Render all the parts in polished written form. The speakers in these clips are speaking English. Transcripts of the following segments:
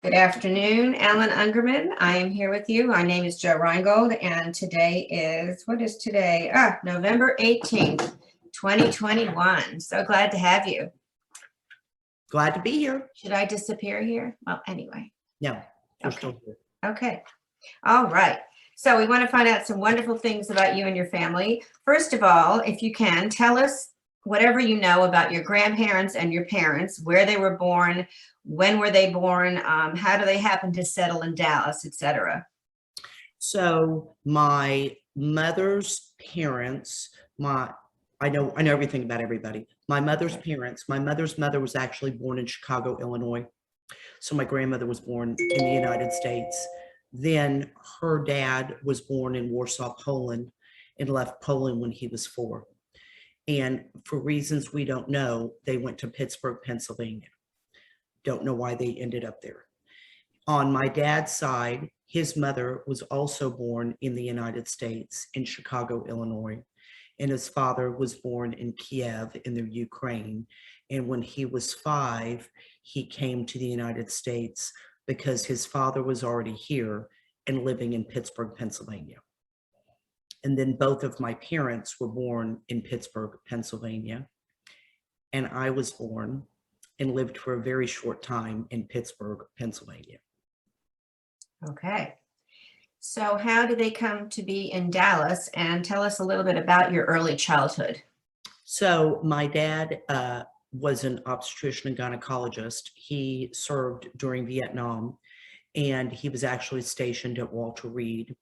Good afternoon, Alan Ungerman. I am here with you. My name is Jo Reingold, and today is, what is today? November 18th, 2021. So glad to have you. Glad to be here. Should I disappear here? Well, anyway. No, you're still here. Okay. All right. So we want to find out some wonderful things about you and your family. First of all, if you can, tell us whatever you know about your grandparents and your parents, where they were born, when were they born, how do they happen to settle in Dallas, etc. So my mother's parents, I know everything about everybody. My mother's parents, my mother's mother was actually born in Chicago, Illinois. So my grandmother was born in the United States. Then her dad was born in Warsaw, Poland, and left Poland when he was 4. And for reasons we don't know, they went to Pittsburgh, Pennsylvania. Don't know why they ended up there. On my dad's side, his mother was also born in the United States in Chicago, Illinois. And his father was born in Kiev in the Ukraine. And when he was 5, he came to the United States because his father was already here and living in Pittsburgh, Pennsylvania. And then both of my parents were born in Pittsburgh, Pennsylvania. And I was born and lived for a very short time in Pittsburgh, Pennsylvania. Okay. So how did they come to be in Dallas? And tell us a little bit about your early childhood. So my dad was an obstetrician and gynecologist. He served during Vietnam, and he was actually stationed at Walter Reed.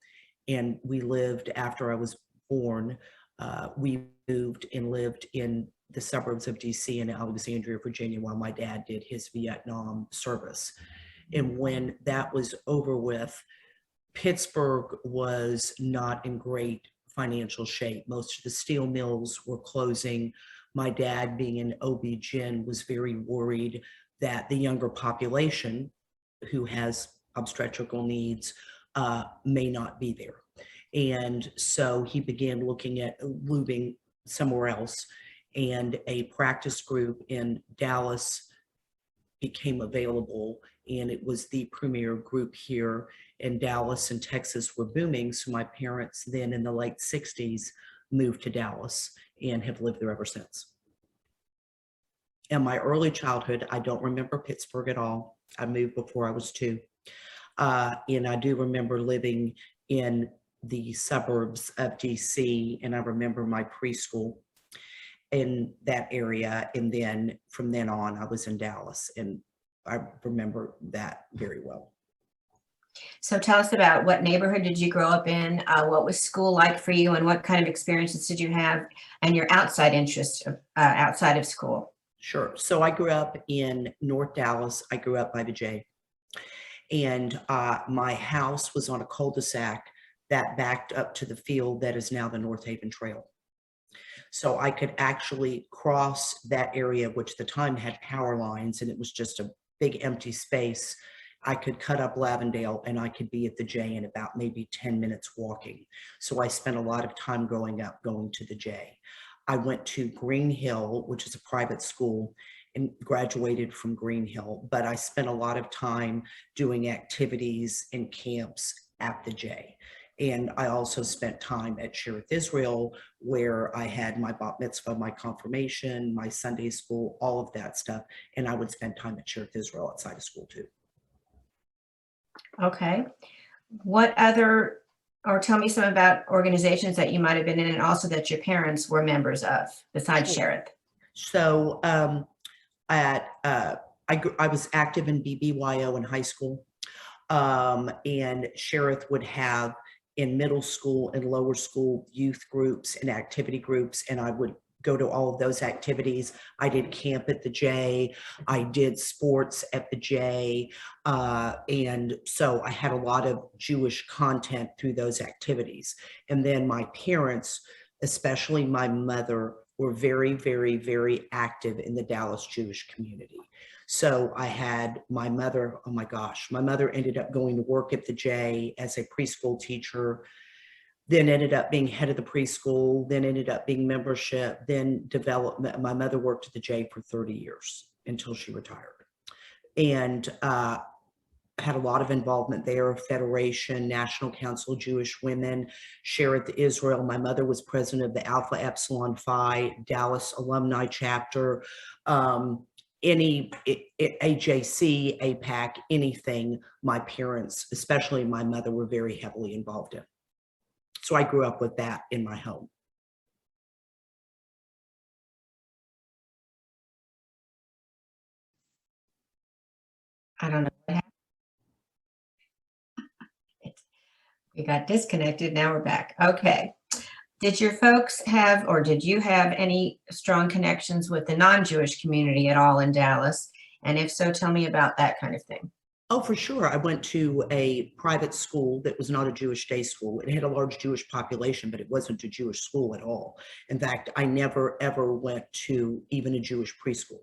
And we lived, after I was born, we moved and lived in the suburbs of DC and Alexandria, Virginia, while my dad did his Vietnam service. And when that was over with, Pittsburgh was not in great financial shape. Most of the steel mills were closing. My dad, being an OB-GYN, was very worried that the younger population who has obstetrical needs may not be there. And so he began looking at moving somewhere else, and a practice group in Dallas became available, and it was the premier group here in Dallas, and Texas were booming. So my parents then in the late 60s moved to Dallas and have lived there ever since. In my early childhood, I don't remember Pittsburgh at all. I moved before I was 2. And I do remember living in the suburbs of DC, and I remember my preschool in that area. And then from then on, I was in Dallas, and I remember that very well. So tell us about what neighborhood did you grow up in? What was school like for you, and what kind of experiences did you have, and your outside interests outside of school? Sure. So I grew up in North Dallas. I grew up by the J. And my house was on a cul-de-sac that backed up to the field that is now the North Haven Trail. So I could actually cross that area, which at the time had power lines, and it was just a big empty space. I could cut up Lavendale and I could be at the J in about maybe 10 minutes walking. So I spent a lot of time growing up going to the J. I went to Green Hill, which is a private school, and graduated from Green Hill, but I spent a lot of time doing activities and camps at the J. And I also spent time at Cherith Israel, where I had my bat mitzvah, my confirmation, my Sunday school, all of that stuff. And I would spend time at Cherith Israel outside of school too. Okay. What other, or tell me some about organizations that you might have been in and also that your parents were members of besides Cherith. So I was active in BBYO in high school, and Cherith would have in middle school and lower school youth groups and activity groups, and I would go to all of those activities. I did camp at the J, I did sports at the J, and so I had a lot of Jewish content through those activities. And then my parents, especially my mother, were very, very, very active in the Dallas Jewish community. So I had my mother, oh my gosh, my mother ended up going to work at the J as a preschool teacher, then ended up being head of the preschool, then ended up being membership, then development. My mother worked at the J for 30 years until she retired. And had a lot of involvement there, Federation, National Council of Jewish Women, Shereth Israel. My mother was president of the Alpha Epsilon Phi Dallas Alumni Chapter. Any AJC, APAC, anything my parents, especially my mother, were very heavily involved in. So I grew up with that in my home. I don't know what happened. We got disconnected. Now we're back. Okay. Did your folks have, or did you have any strong connections with the non-Jewish community at all in Dallas? And if so, tell me about that kind of thing. Oh, for sure. I went to a private school that was not a Jewish day school. It had a large Jewish population, but it wasn't a Jewish school at all. In fact, I never, ever went to even a Jewish preschool.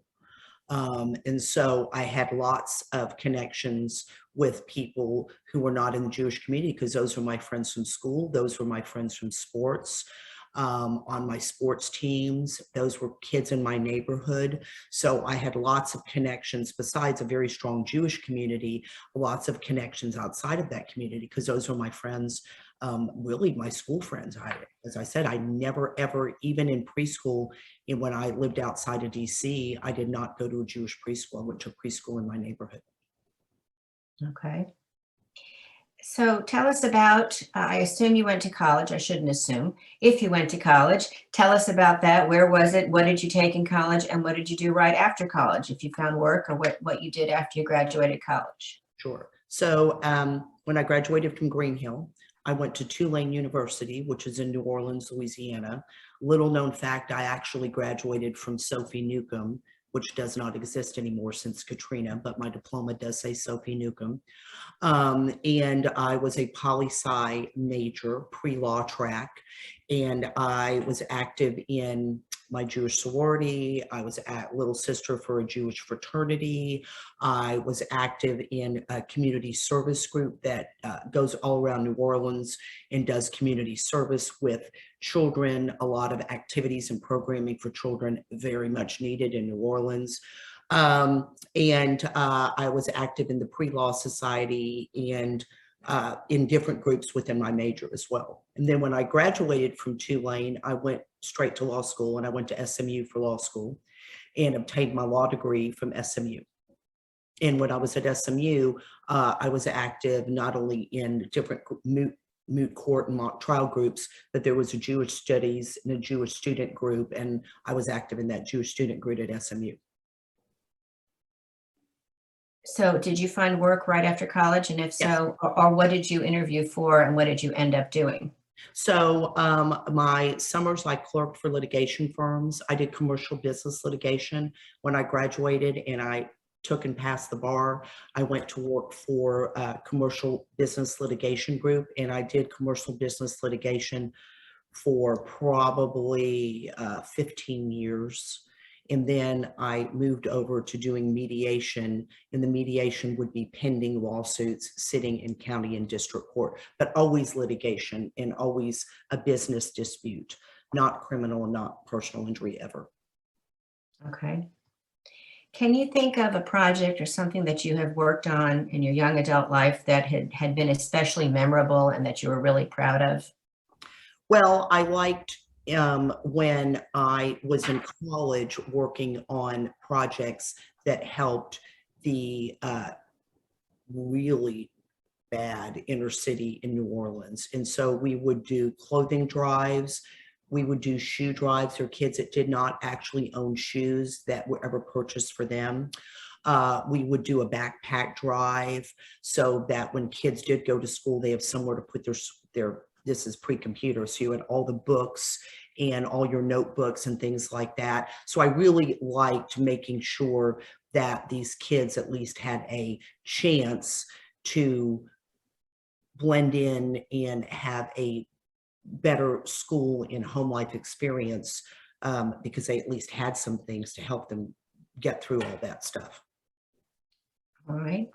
And so I had lots of connections with people who were not in the Jewish community, because those were my friends from school. Those were my friends from sports. On my sports teams, those were kids in my neighborhood. So I had lots of connections besides a very strong Jewish community, lots of connections outside of that community, because those were my friends, really my school friends. As I said, I never, ever, even in preschool, and when I lived outside of DC, I did not go to a Jewish preschool. I went to a preschool in my neighborhood. Okay. So tell us about, I assume you went to college. I shouldn't assume. If you went to college, tell us about that. Where was it? What did you take in college? And what did you do right after college? If you found work, or what you did after you graduated college? Sure. So when I graduated from Green Hill, I went to Tulane University, which is in New Orleans, Louisiana. Little known fact, I actually graduated from Sophie Newcomb, which does not exist anymore since Katrina, but my diploma does say Sophie Newcomb. And I was a poli-sci major, pre-law track, and I was active in my Jewish sorority. I was a little sister for a Jewish fraternity. I was active in a community service group that goes all around New Orleans and does community service with children. A lot of activities and programming for children, very much needed in New Orleans. I was active in the pre-law society and in different groups within my major as well. And then when I graduated from Tulane, I went straight to law school, and I went to SMU for law school and obtained my law degree from SMU. And when I was at SMU, I was active not only in different moot court and mock trial groups, but there was a Jewish studies and a Jewish student group, and I was active in that Jewish student group at SMU. So did you find work right after college? And if so, Yes. or what did you interview for, and what did you end up doing? So my summers, I clerked for litigation firms. I did commercial business litigation when I graduated, and I took and passed the bar. I went to work for a commercial business litigation group, and I did commercial business litigation for probably 15 years. And then I moved over to doing mediation, and the mediation would be pending lawsuits sitting in county and district court, but always litigation and always a business dispute, not criminal and not personal injury ever. Okay. Can you think of a project or something that you have worked on in your young adult life that had been especially memorable and that you were really proud of? Well, I liked when I was in college working on projects that helped the really bad inner city in New Orleans. And so we would do clothing drives. We would do shoe drives for kids that did not actually own shoes that were ever purchased for them. We would do a backpack drive so that when kids did go to school, they have somewhere to put their this is pre-computer, so you had all the books and all your notebooks and things like that. So I really liked making sure that these kids at least had a chance to blend in and have a better school and home life experience, because they at least had some things to help them get through all that stuff. All right.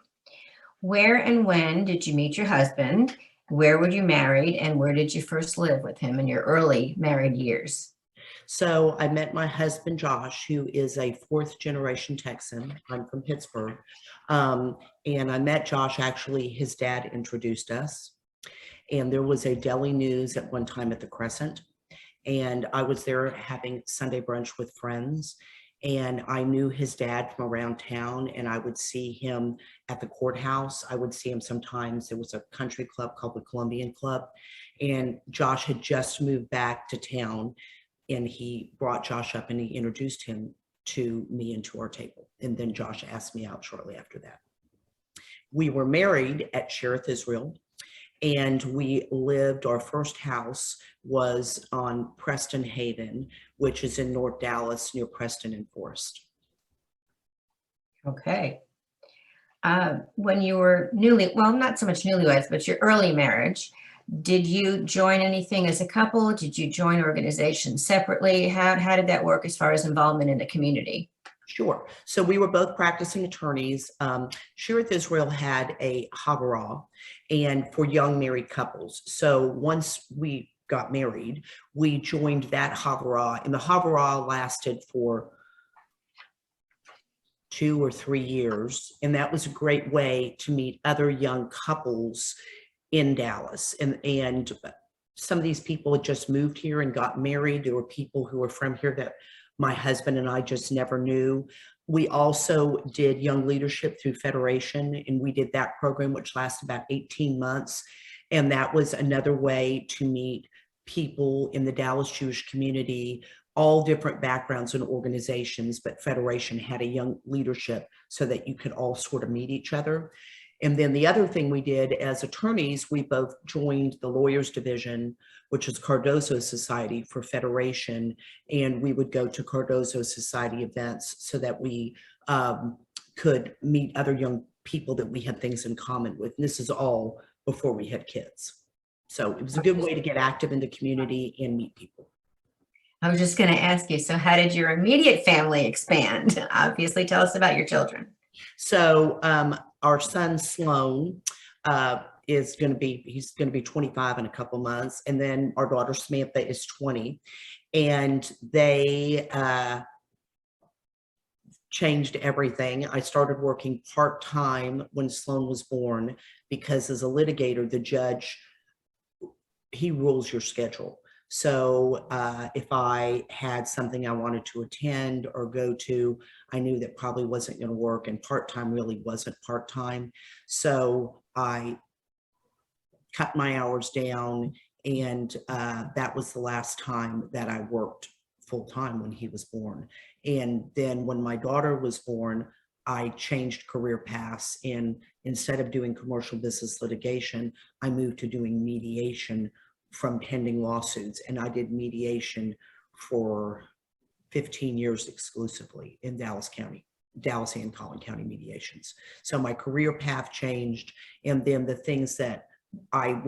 Where and when did you meet your husband? Where were you married, and where did you first live with him in your early married years? So I met my husband, Josh, who is a fourth generation Texan. I'm from Pittsburgh. And I met Josh, actually, his dad introduced us. And there was a deli news at one time at the Crescent. And I was there having Sunday brunch with friends. And I knew his dad from around town, and I would see him at the courthouse. I would see him sometimes. There was a country club called the Columbian Club. And Josh had just moved back to town, and he brought Josh up and he introduced him to me and to our table. And then Josh asked me out shortly after that. We were married at Cherith, Israel, and we lived, our first house was on Preston Haven, which is in North Dallas near Preston and Forest. Okay. When you were well, not so much newlyweds, but your early marriage, did you join anything as a couple? Did you join organizations separately? How did that work as far as involvement in the community? Sure. So we were both practicing attorneys. Cherith Israel had a Havurah, and for young married couples. So once we got married, we joined that Havurah, and the Havurah lasted for 2 or 3 years. And that was a great way to meet other young couples in Dallas. And some of these people had just moved here and got married. There were people who were from here that my husband and I just never knew. We also did Young Leadership through Federation, and we did that program, which lasted about 18 months. And that was another way to meet people in the Dallas Jewish community, all different backgrounds and organizations, but Federation had a Young Leadership so that you could all sort of meet each other. And then the other thing we did as attorneys, we both joined the lawyers division, which is Cardozo Society for Federation. And we would go to Cardozo Society events so that we could meet other young people that we had things in common with. And this is all before we had kids. So it was a good way to get active in the community and meet people. I was just going to ask you, so how did your immediate family expand? Obviously, tell us about your children. So our son Sloan he's going to be 25 in a couple months, and then our daughter Samantha is 20, and they changed everything. I started working part-time when Sloan was born because as a litigator, the judge, he rules your schedule. So if I had something I wanted to attend or go to, I knew that probably wasn't going to work, and part-time really wasn't part-time. So I cut my hours down, and that was the last time that I worked full-time when he was born. And then when my daughter was born, I changed career paths, and instead of doing commercial business litigation, I moved to doing mediation from pending lawsuits. And I did mediation for 15 years exclusively in Dallas County, Dallas and Collin County mediations. So my career path changed, and then the things that I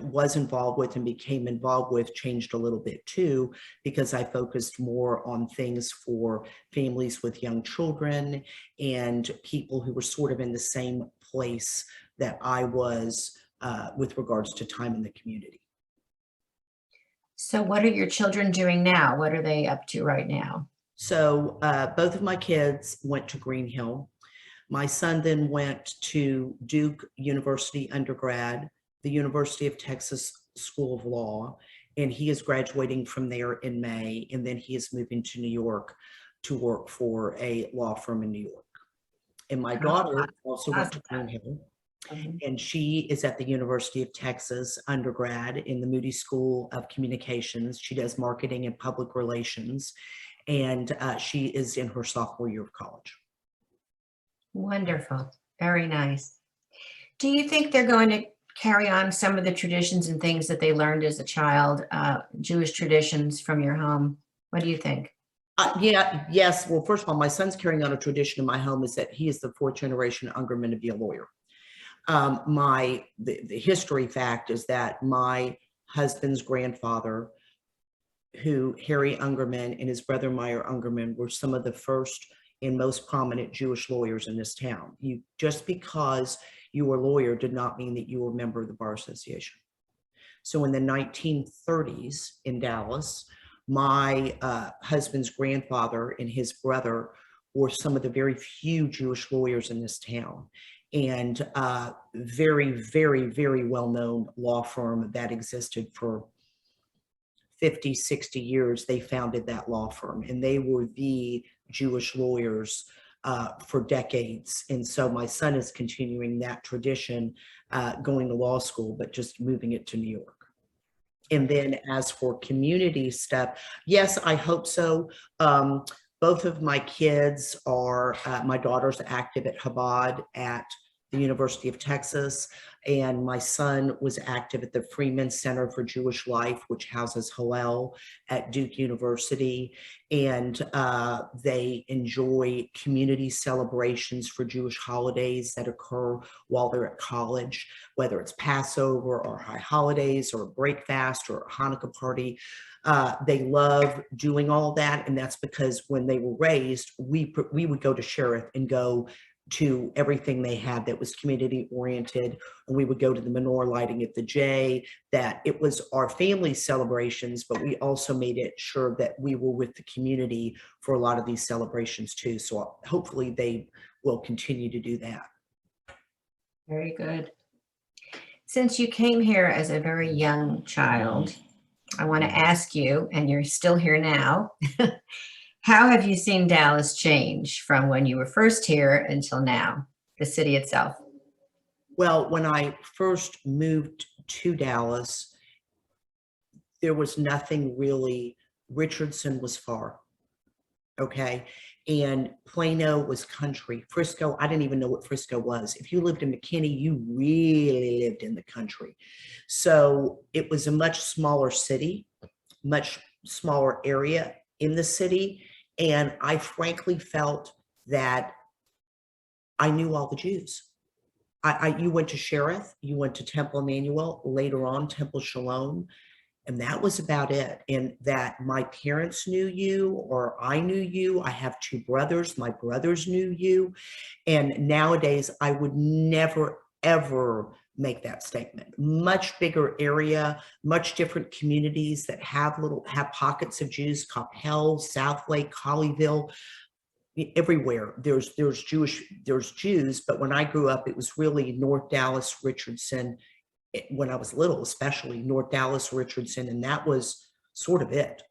was involved with and became involved with changed a little bit too, because I focused more on things for families with young children and people who were sort of in the same place that I was with regards to time in the community. So what are your children doing now? What are they up to right now? So both of my kids went to Green Hill. My son then went to Duke University undergrad, the University of Texas School of Law, and he is graduating from there in May, and then he is moving to New York to work for a law firm in New York. And my daughter also went to Green Hill, and she is at the University of Texas undergrad in the Moody School of Communications. She does marketing and public relations, and she is in her sophomore year of college. Wonderful. Very nice. Do you think they're going to carry on some of the traditions and things that they learned as a child, Jewish traditions from your home? What do you think? Yes. Well, first of all, my son's carrying on a tradition in my home is that he is the fourth generation Ungerman to be a lawyer. The history fact is that my husband's grandfather, Harry Ungerman, and his brother Meyer Ungerman were some of the first and most prominent Jewish lawyers in this town. Just because you were a lawyer did not mean that you were a member of the Bar Association. So in the 1930s in Dallas, My husband's grandfather and his brother were some of the very few Jewish lawyers in this town, and very, very, very well-known law firm that existed for 50, 60 years. They founded that law firm, and they were the Jewish lawyers for decades. And so my son is continuing that tradition, going to law school, but just moving it to New York. And then as for community stuff, yes, I hope so. Both of my kids are, my daughter's active at Chabad at the University of Texas, and my son was active at the Freeman Center for Jewish Life, which houses Hillel at Duke University. And they enjoy community celebrations for Jewish holidays that occur while they're at college, whether it's Passover or high holidays or a break fast or a Hanukkah party. They love doing all that, and that's because when they were raised, we would go to Sheriff and go to everything they had that was community oriented, and we would go to the menorah lighting at the J. That it was our family celebrations, but we also made it sure that we were with the community for a lot of these celebrations too. So hopefully they will continue to do that. Very good. Since you came here as a very young child, I want to ask you, and you're still here now, how have you seen Dallas change from when you were first here until now, the city itself? Well, when I first moved to Dallas, there was nothing really. Richardson was far, okay? And Plano was country. Frisco, I didn't even know what Frisco was. If you lived in McKinney, you really lived in the country. So it was a much smaller city, much smaller area in the city. And I frankly felt that I knew all the Jews. You went to Sheriff, you went to Temple Emmanuel, later on Temple Shalom, and that was about it. And that my parents knew you, or I knew you. I have two brothers, my brothers knew you. And nowadays I would never, ever make that statement. Much bigger area, much different communities that have pockets of Jews, Coppell, Southlake, Colleyville. Everywhere there's Jews, but when I grew up, it was really North Dallas, Richardson. When I was little, especially North Dallas, Richardson, and that was sort of it.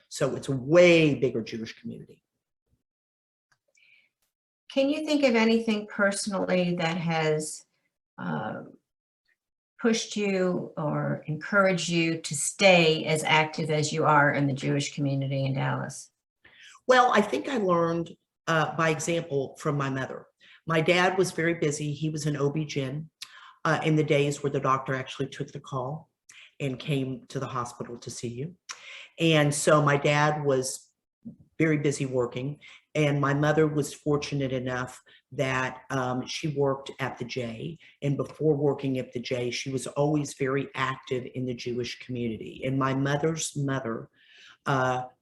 So it's a way bigger Jewish community. Can you think of anything personally that has pushed you or encouraged you to stay as active as you are in the Jewish community in Dallas? Well, I think I learned by example from my mother. My dad was very busy. He was an OB-GYN in the days where the doctor actually took the call and came to the hospital to see you. And so my dad was very busy working, and my mother was fortunate enough that she worked at the J. And before working at the J, she was always very active in the Jewish community. And my mother's mother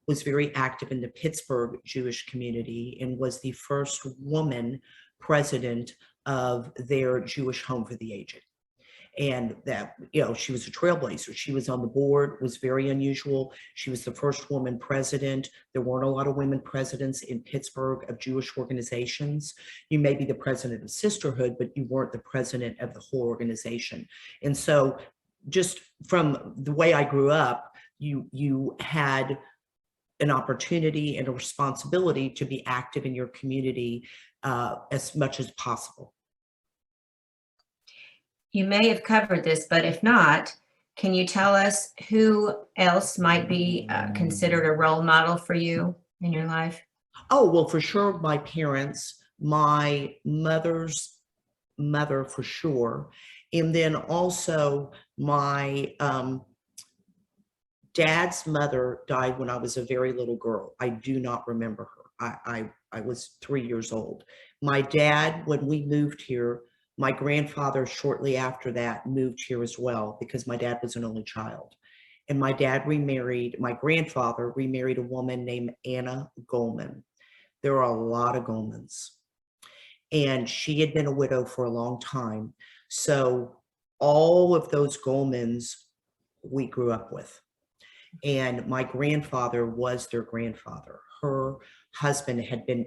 was very active in the Pittsburgh Jewish community and was the first woman president of their Jewish Home for the Aged. And that, she was a trailblazer. She was on the board, was very unusual. She was the first woman president. There weren't a lot of women presidents in Pittsburgh of Jewish organizations. You may be the president of Sisterhood, but you weren't the president of the whole organization. And so just from the way I grew up, you had an opportunity and a responsibility to be active in your community as much as possible. You may have covered this, but if not, can you tell us who else might be considered a role model for you in your life? Oh, well, for sure, my parents, my mother's mother for sure. And then also my dad's mother died when I was a very little girl. I do not remember her. I was 3 years old. My dad, when we moved here, my grandfather shortly after that moved here as well, because my dad was an only child. And my dad remarried, my grandfather remarried a woman named Anna Goldman. There are a lot of Goldmans. And she had been a widow for a long time. So all of those Goldmans we grew up with. And my grandfather was their grandfather. Her husband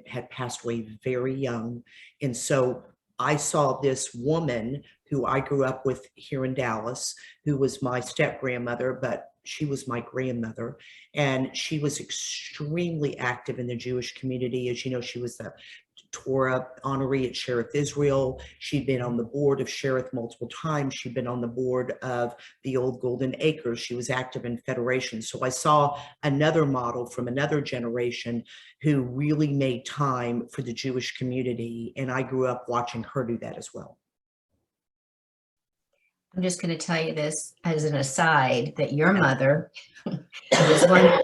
had passed away very young. And so I saw this woman who I grew up with here in Dallas, who was my step grandmother, but she was my grandmother. And she was extremely active in the Jewish community. As you know, she was the Torah honoree at Sherith Israel. She'd been on the board of Sherith multiple times. She'd been on the board of the old Golden Acres. She was active in Federation. So I saw another model from another generation who really made time for the Jewish community. And I grew up watching her do that as well. I'm just going to tell you this as an aside, that your mother was one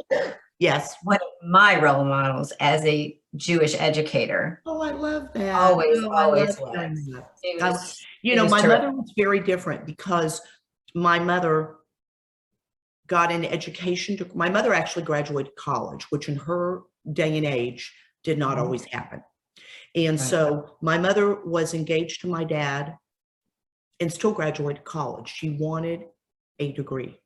Yes. of my role models as a Jewish educator. Oh, I love that. Always, Oh, always was. was. You know, my mother was very different because my mother got an education. My mother actually graduated college, which in her day and age did not always happen. And so my mother was engaged to my dad and still graduated college. She wanted a degree.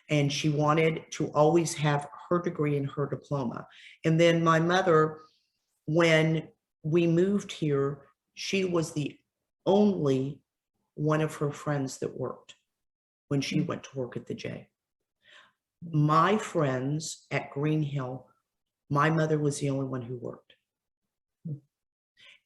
And she wanted to always have her degree and her diploma. And then my mother, when we moved here, she was the only one of her friends that worked when she went to work at the J. My friends at Green Hill, my mother was the only one who worked.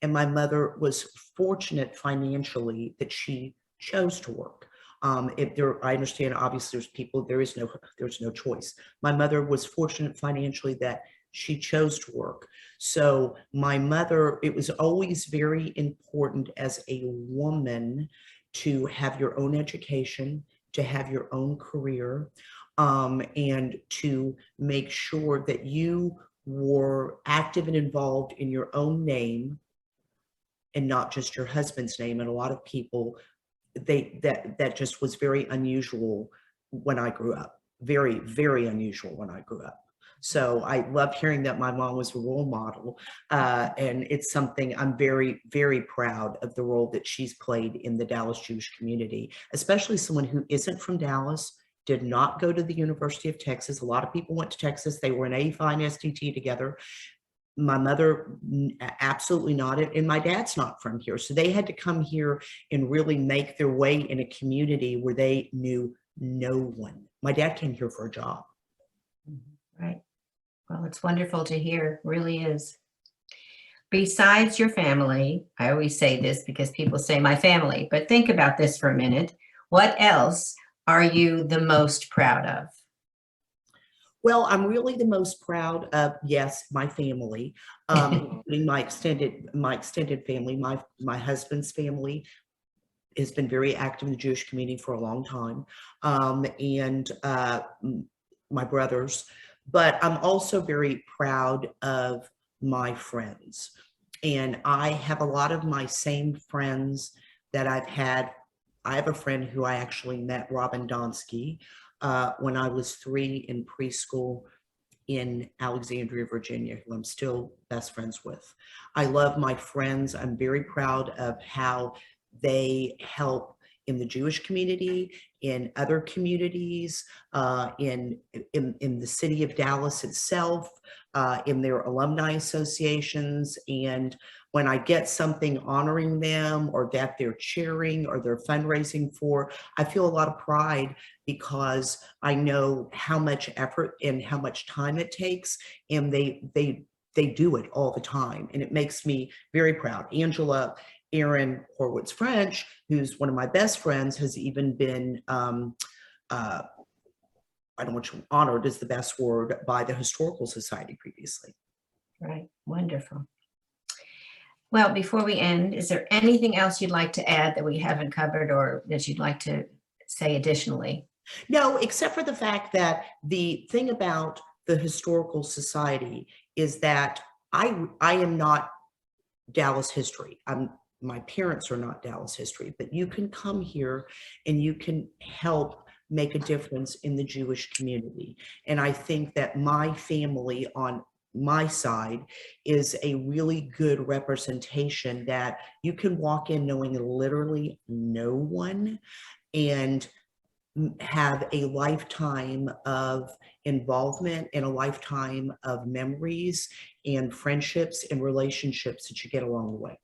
And my mother was fortunate financially that she chose to work. I understand, obviously there's people, there's no choice. My mother was fortunate financially that she chose to work. So my mother, it was always very important as a woman to have your own education, to have your own career, and to make sure that you were active and involved in your own name and not just your husband's name. And a lot of people, that just was very unusual when I grew up. Very, very unusual when I grew up. So I love hearing that my mom was a role model. And it's something I'm very, very proud of, the role that she's played in the Dallas Jewish community, especially someone who isn't from Dallas, did not go to the University of Texas. A lot of people went to Texas. They were in A-Phi and STT together. My mother, absolutely not. And my dad's not from here. So they had to come here and really make their way in a community where they knew no one. My dad came here for a job. Right. Well, it's wonderful to hear. Really is. Besides your family, I always say this because people say my family, but think about this for a minute. What else are you the most proud of? Well, I'm really the most proud of, yes, my family, including my extended family. My husband's family has been very active in the Jewish community for a long time, and my brothers. But I'm also very proud of my friends, and I have a lot of my same friends that I've had. I have a friend who I actually met, Robin Donsky, when I was 3 in preschool in Alexandria, Virginia, who I'm still best friends with. I love my friends. I'm very proud of how they help in the Jewish community, in other communities, in the city of Dallas itself, in their alumni associations. And when I get something honoring them, or that they're cheering or they're fundraising for, I feel a lot of pride, because I know how much effort and how much time it takes, and they do it all the time. And it makes me very proud. Angela Aaron Horwitz French, who's one of my best friends, has even been, I don't want to, honored is the best word, by the Historical Society previously. Right. Wonderful. Well, before we end, is there anything else you'd like to add that we haven't covered, or that you'd like to say additionally? No, except for the fact that the thing about the Historical Society is that I am not Dallas history. My parents are not Dallas history, but you can come here and you can help make a difference in the Jewish community. And I think that my family on my side is a really good representation, that you can walk in knowing literally no one, and have a lifetime of involvement and a lifetime of memories and friendships and relationships that you get along the way.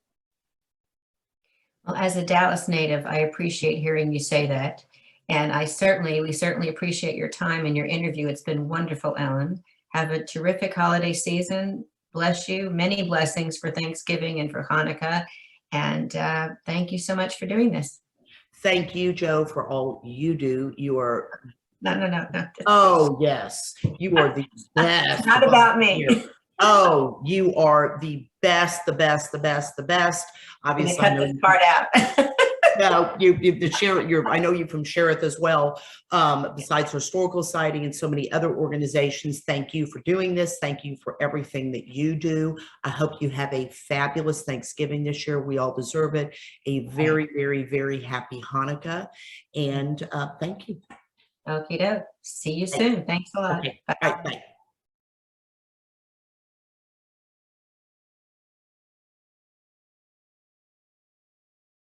Well, as a Dallas native, I appreciate hearing you say that. And we certainly appreciate your time and your interview. It's been wonderful, Ellen. Have a terrific holiday season. Bless you. Many blessings for Thanksgiving and for Hanukkah. And thank you so much for doing this. Thank you, Jo, for all you do. You are, No. oh yes, you are the best. Not about me. Oh, you are the best, the best, the best, the best. Obviously, I'm gonna cut this part out. No, I know you from Sheriff as well. Besides Historical Society and so many other organizations, thank you for doing this. Thank you for everything that you do. I hope you have a fabulous Thanksgiving this year. We all deserve it. A very, very, very happy Hanukkah. And thank you. Okie doke. See you soon. Thanks a lot. Okay. All right, bye.